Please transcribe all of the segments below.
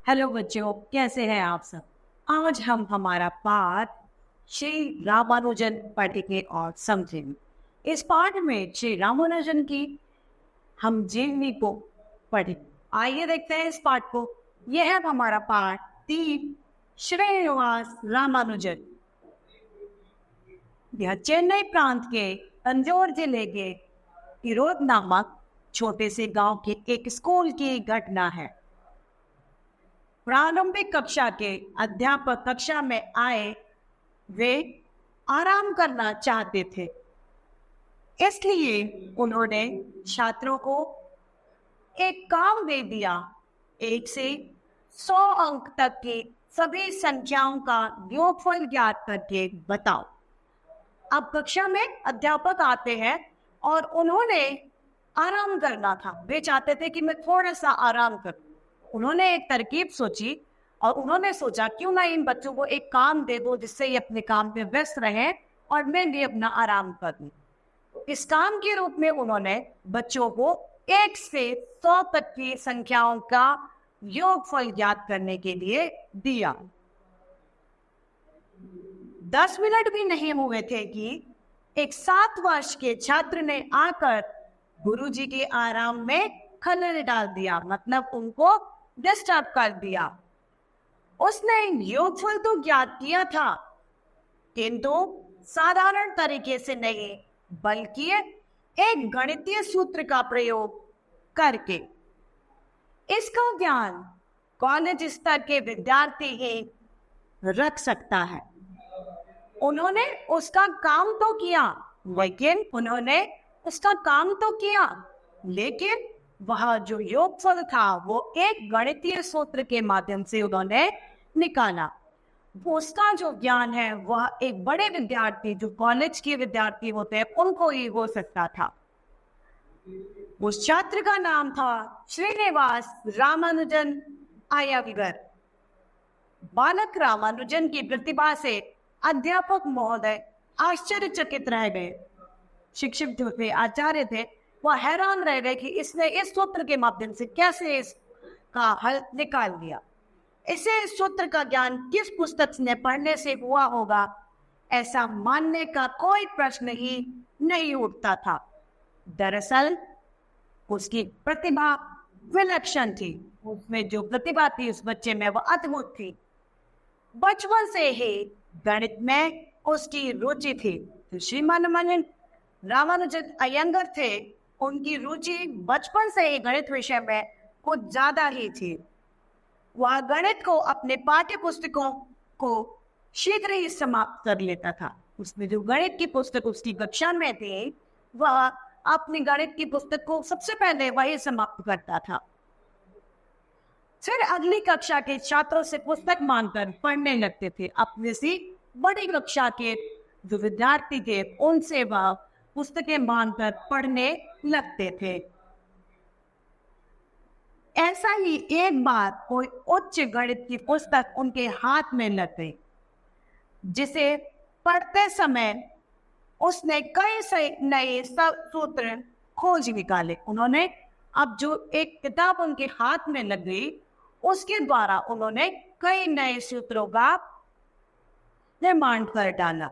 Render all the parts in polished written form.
Hello बच्चों, कैसे हैं आप सब। आज हम हमारा पाठ श्री रामानुजन पढ़ेंगे और समझेंगे। इस पाठ में श्री रामानुजन की हम जीवनी को पढ़ेंगे। आइए देखते हैं इस पाठ को। यह है हमारा पाठ 3, श्रीनिवास रामानुजन। यह चेन्नई प्रांत के तंजौर जिले के इरोद नामक छोटे से गांव के एक स्कूल की घटना है। प्रारंभिक कक्षा के अध्यापक कक्षा में आए। वे आराम करना चाहते थे, इसलिए उन्होंने छात्रों को एक काम दे दिया। 1 से 100 अंक तक की सभी संख्याओं का योगफल ज्ञात करके बताओ। अब कक्षा में अध्यापक आते हैं और उन्होंने आराम करना था। वे चाहते थे कि मैं थोड़ा सा आराम करूं। उन्होंने एक तरकीब सोची और उन्होंने सोचा क्यों ना इन बच्चों को एक काम दे दो जिससे ये अपने काम में व्यस्त रहें और मैं भी अपना आराम कर लूं। इस काम के रूप में उन्होंने बच्चों को 1 से 100 तक की संख्याओं का योगफल ज्ञात करने के लिए दिया। 10 मिनट भी नहीं हुए थे कि एक 7 वर्ष के छात्र ने आकर गुरुजी के आराम में खलल डाल दिया, मतलब उनको डिस्टर्ब कर दिया। उसने योगफल तो ज्ञात किया था, किंतु साधारण तरीके से नहीं, बल्कि एक गणितीय सूत्र का प्रयोग करके। इसका ज्ञान कॉलेज स्तर के विद्यार्थी ही रख सकता है। उन्होंने उसका काम तो किया, लेकिन वह जो योगफल था वो एक गणितीय सूत्र के माध्यम से उन्होंने निकाला। उसका जो ज्ञान है वह एक बड़े विद्यार्थी, जो कॉलेज के विद्यार्थी होते हैं, उनको ही हो सकता था। उस छात्र का नाम था श्रीनिवास रामानुजन अयंगर। बालक रामानुजन की प्रतिभा से अध्यापक महोदय आश्चर्यचकित रह गए। शिक्षक जो थे, आचार्य थे, वह हैरान रह गए कि इसने इस सूत्र के माध्यम से कैसे इसका हल निकाल लिया। इसे इस सूत्र का ज्ञान किस पुस्तक ने पढ़ने से हुआ होगा, ऐसा मानने का कोई प्रश्न ही नहीं उठता था। दरअसल उसकी प्रतिभा विलक्षण थी। उसमें जो प्रतिभा थी उस बच्चे में, वह अद्भुत थी। बचपन से ही गणित में उसकी रुचि थी। तो श्रीमान रामानुजन अयंगर थे, उनकी रुचि बचपन से ही गणित विषय में कुछ ज्यादा ही थी। वह गणित को अपने पाठ्य पुस्तकों को शीघ्र ही समाप्त कर लेता था। उसमें जो गणित की पुस्तक उसकी कक्षा में थी, वह अपनी गणित की पुस्तक को सबसे पहले वही समाप्त करता था। फिर अगली कक्षा के छात्रों से पुस्तक मांगकर पढ़ने लगते थे। अपने से बड़ी कक्षा के जो विद्यार्थी थे उनसे वह पुस्तकें मांगकर पढ़ने लगते थे। ऐसा ही एक बार कोई उच्च गणित की पुस्तक उनके हाथ में लग गई, जिसे पढ़ते समय उसने कई से नए सूत्र खोज निकाले। उन्होंने अब जो एक किताब उनके हाथ में लग गई, उसके द्वारा उन्होंने कई नए सूत्रों का निर्माण कर डाला।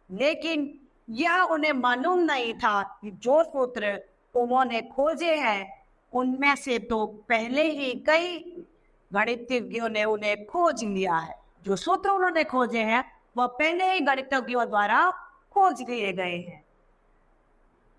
लेकिन यह उन्हें मालूम नहीं था कि जो सूत्र उन्होंने खोजे हैं उनमें से तो पहले ही कई गणितज्ञों ने उन्हें खोज लिया है। जो सूत्र उन्होंने खोजे हैं वह पहले ही गणितज्ञों द्वारा खोज लिए गए हैं।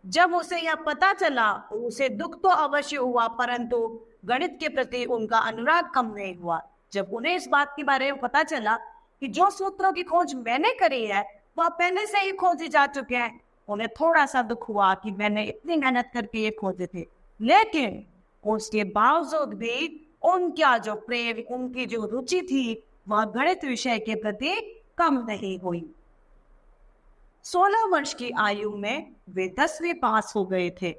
जब उसे यह पता चला, उसे दुख तो अवश्य हुआ, परंतु गणित के प्रति उनका अनुराग कम नहीं हुआ। जब उन्हें इस बात के बारे में पता चला कि जो सूत्रों की खोज मैंने करी है वह पहले से ही खोजे जा चुके हैं, उन्हें थोड़ा सा दुख हुआ कि मैंने इतनी मेहनत करके ये खोजे थे। लेकिन उसके बावजूद भी उनका जो प्रेम, उनकी जो रुचि थी, वह गणित विषय के प्रति कम नहीं हुई। 16 वर्ष की आयु में वे 10वीं पास हो गए थे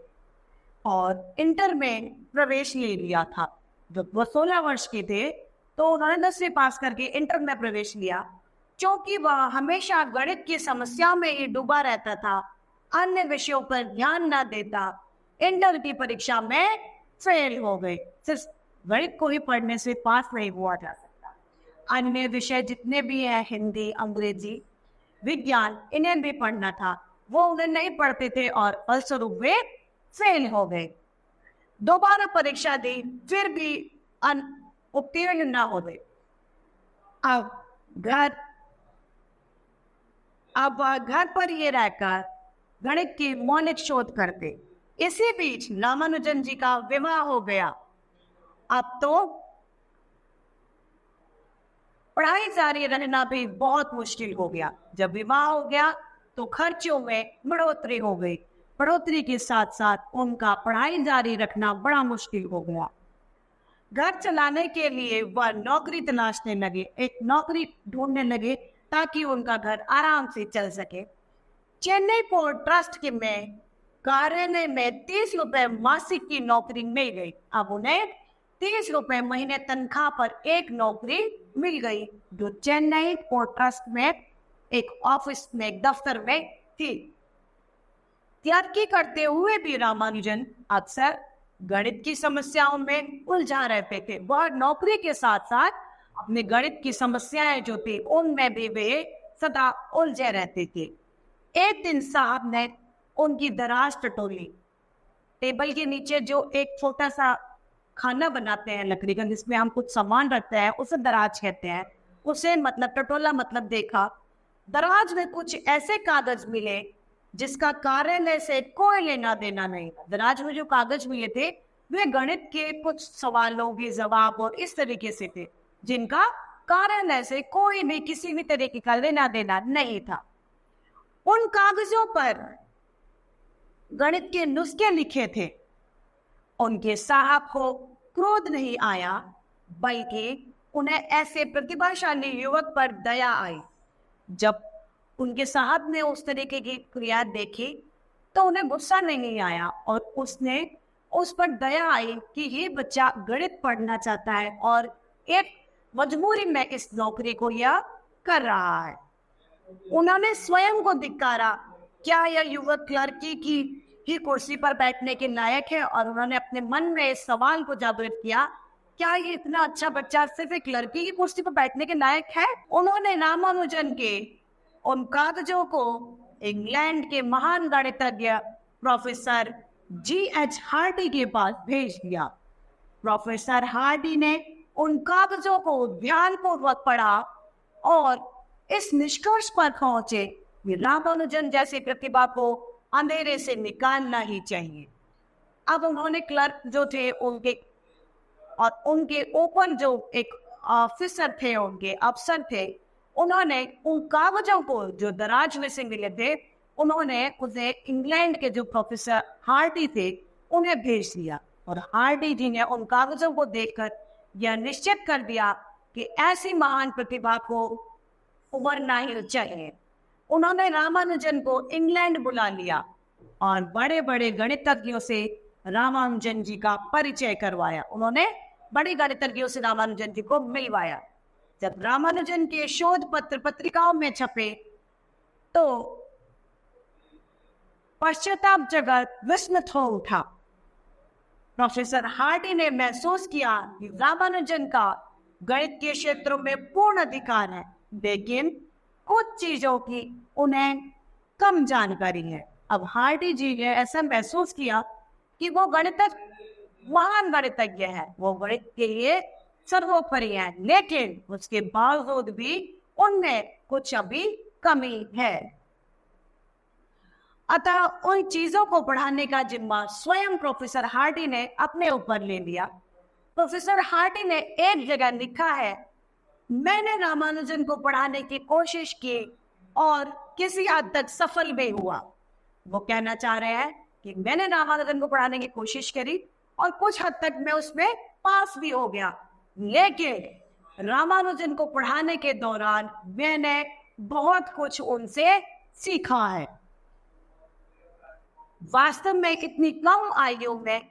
और इंटर में प्रवेश ले लिया था। जब वह 16 वर्ष के थे तो उन्होंने 10वीं पास करके इंटर में प्रवेश लिया। क्योंकि वह हमेशा गणित की समस्या में ही डूबा रहता था, अन्य विषयों पर ध्यान न देता, इंटर की परीक्षा में फेल हो गए। सिर्फ गणित को ही पढ़ने से पास नहीं हुआ जा सकता। अन्य विषय जितने भी हैं, हिंदी, अंग्रेजी, विज्ञान, इन्हें भी पढ़ना था, वो उन्हें नहीं पढ़ते थे और फलस्वरूप वे फेल हो गए। दोबारा परीक्षा दी, फिर भी उत्तीर्ण न हो गए। अब घर पर ये रहकर गणित की मौलिक शोध करते। इसी बीच रामानुजन जी का विवाह हो गया। अब तो पढ़ाई जारी रहना भी बहुत मुश्किल हो गया। जब विवाह हो गया तो खर्चों में बढ़ोतरी हो गई। बढ़ोतरी के साथ साथ उनका पढ़ाई जारी रखना बड़ा मुश्किल हो गया। घर चलाने के लिए वह नौकरी तलाशने लगे, एक नौकरी ढूंढने लगे ताकि उनका घर आराम से चल सके। चेन्नई पोर्ट ट्रस्ट के में कार्यालय में 30 रुपए मासिक की नौकरी मिल गई। अब उन्हें 30 रुपए महीने तनख्वाह पर एक नौकरी मिल गई, जो चेन्नई पोर्ट ट्रस्ट में एक ऑफिस में, एक दफ्तर में थी। तरक्की करते हुए भी रामानुजन अक्सर गणित की समस्याओं में उलझा रहते थे। वह नौकरी के साथ साथ अपने गणित की समस्याएं जो थी उनमें भी वे सदा उलझे रहते थे। एक दिन साहब ने उनकी दराज टटोली। टेबल के नीचे जो एक छोटा सा खाना बनाते हैं लकड़ी का, जिसमें हम कुछ सामान रखते हैं, उसे दराज कहते हैं। उसे मतलब टटोला, मतलब देखा। दराज में कुछ ऐसे कागज मिले जिसका कार्यालय से कोई लेना देना नहीं था। दराज में जो कागज मिले थे वे गणित के कुछ सवालों के जवाब और इस तरीके से थे, जिनका कार्यालय से कोई भी किसी भी तरीके का लेना देना नहीं था। उन कागजों पर गणित के नुस्खे लिखे थे। उनके साहब को क्रोध नहीं आया, बल्कि उन्हें ऐसे प्रतिभाशाली युवक पर दया आई। जब उनके साहब ने उस तरीके की क्रिया देखी तो उन्हें गुस्सा नहीं आया और उसने उस पर दया आई कि ये बच्चा गणित पढ़ना चाहता है और एक मजबूरी में इस नौकरी को यह कर रहा है। उन्होंने स्वयं को धिक्कारा, क्या यह युवक क्लर्की की ही कुर्सी पर बैठने के लायक है? और उन्होंने अपने मन में इस सवाल को जागृत किया, क्या ये इतना अच्छा बच्चा सिर्फ एक लड़की की कुर्सी पर बैठने के लायक है? उन्होंने रामानुजन के उन कागजों को इंग्लैंड के महान गणितज्ञ प्रोफेसर G.H. हार्डी के पास भेज दिया। प्रोफेसर हार्डी ने उन कागजों को ध्यानपूर्वक पढ़ा और इस निष्कर्ष पर पहुंचे कि रामानुजन जैसी प्रतिभा को अंधेरे से निकालना ही चाहिए। अब उन्होंने क्लर्क जो थे उनके ऊपर जो एक ऑफिसर थे, उनके अफसर थे, उन्होंने उन कागजों को जो दराज में से मिले थे, उन्होंने उसे इंग्लैंड के जो प्रोफेसर हार्डी थे उन्हें भेज दिया। और हार्डी जी ने उन कागजों को देखकर यह निश्चित कर दिया कि ऐसी महान प्रतिभा को उभरना ही चाहिए। उन्होंने रामानुजन को इंग्लैंड बुला लिया और बड़े बड़े गणितज्ञों से रामानुजन जी का परिचय करवाया। उन्होंने बड़े गणितज्ञों से रामानुजन जी को मिलवाया। जब रामानुजन के शोध पत्र पत्रिकाओं में छपे तो पश्चाताप जगत विस्मित हो उठा। प्रोफेसर हार्डी ने महसूस किया कि रामानुजन का गणित के क्षेत्रों में पूर्ण अधिकार है, लेकिन कुछ चीजों की उन्हें कम जानकारी है। अब हार्डी जी ने ऐसा महसूस किया कि वो महान गणितज्ञ है, वो गणित के लिए सर्वोपरि है, लेकिन उसके बावजूद भी उनमें कुछ अभी कमी है। अतः उन चीजों को पढ़ाने का जिम्मा स्वयं प्रोफेसर हार्डी ने अपने ऊपर ले लिया। प्रोफेसर हार्डी ने एक जगह लिखा है, मैंने रामानुजन को पढ़ाने की कोशिश की और किसी हद तक सफल भी हुआ। वो कहना चाह रहे हैं कि मैंने रामानुजन को पढ़ाने की कोशिश करी और कुछ हद तक मैं उसमें पास भी हो गया, लेकिन रामानुजन को पढ़ाने के दौरान मैंने बहुत कुछ उनसे सीखा है। वास्तव में इतनी कम आयु में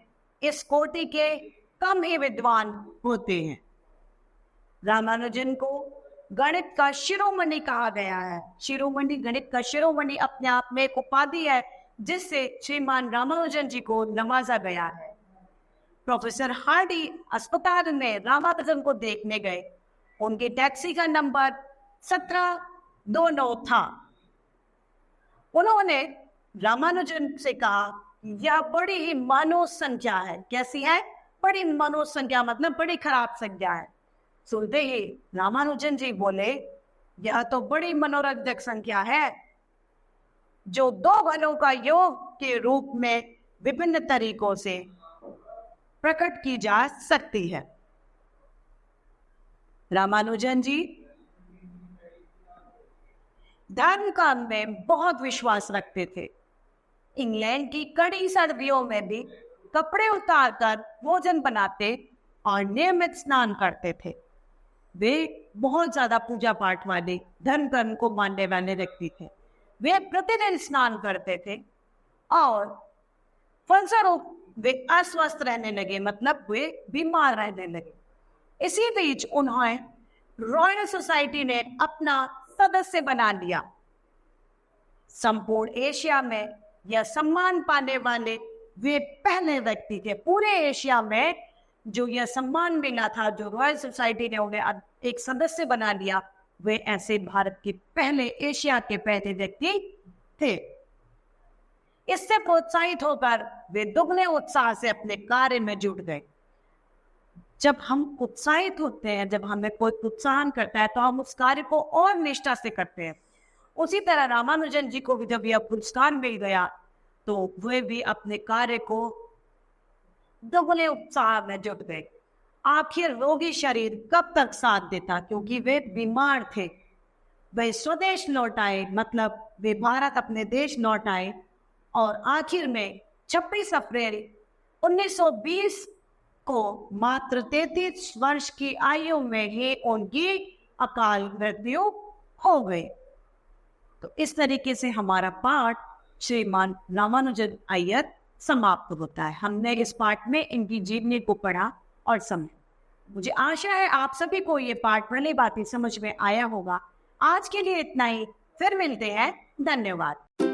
इस कोटि के कम ही विद्वान होते हैं। रामानुजन को गणित का शिरोमणि कहा गया है। शिरोमणि, गणित का शिरोमणि अपने आप में एक उपाधि है जिससे श्रीमान रामानुजन जी को नवाजा गया है। प्रोफेसर हार्डी अस्पताल में रामानुजन को देखने गए। उनकी टैक्सी का नंबर 1729 था। उन्होंने रामानुजन से कहा, यह बड़ी ही मानव संख्या है। कैसी है? बड़ी मानव संख्या, मतलब बड़ी खराब संख्या है। सुनते ही रामानुजन जी बोले, यह तो बड़ी मनोरंजक संख्या है, जो दो घनों का योग के रूप में विभिन्न तरीकों से प्रकट की जा सकती है। रामानुजन जी धर्म काम में बहुत विश्वास रखते थे। इंग्लैंड की कड़ी सर्दियों में भी कपड़े उतारकर भोजन बनाते और नियमित स्नान करते थे। वे बहुत ज्यादा पूजा पाठ वाले, धर्म कर्म को मानने वाले व्यक्ति थे। वे प्रतिदिन स्नान करते थे और फलस्वरूप वे अस्वस्थ रहने लगे, मतलब वे बीमार रहने लगे। इसी बीच उन्हें रॉयल सोसाइटी ने अपना सदस्य बना लिया। संपूर्ण एशिया में यह सम्मान पाने वाले वे पहले व्यक्ति थे। पूरे एशिया में जो यह सम्मान मिला था, जो रॉयल सोसाइटी ने उन्हें एक सदस्य बना लिया, वे ऐसे भारत के पहले, एशिया के पहले व्यक्ति थे। इससे प्रोत्साहित होकर वे दुगने उत्साह से अपने कार्य में जुट गए। जब हम उत्साहित होते हैं, जब हमें कोई प्रोत्साहन करता है, तो हम उस कार्य को और निष्ठा से करते हैं। उसी तरह रामानुजन जी को भी जब यह पुरस्कार मिल गया, तो वे भी अपने कार्य को दुगने उत्साह में जुट गए। आखिर रोगी शरीर कब तक साथ देता, क्योंकि वे बीमार थे। वे स्वदेश लौट आए, मतलब वे भारत, अपने देश लौट आए, और आखिर में 26 अप्रैल 1920 को मात्र 33 वर्ष की आयु में ही उनकी अकाल मृत्यु हो गई। तो इस तरीके से हमारा पाठ श्रीमान रामानुजन अय्यर समाप्त होता है। हमने इस पाठ में इनकी जीवनी को पढ़ा और समझा। मुझे आशा है आप सभी को ये पाठ भली भांति समझ में आया होगा। आज के लिए इतना ही, फिर मिलते हैं। धन्यवाद।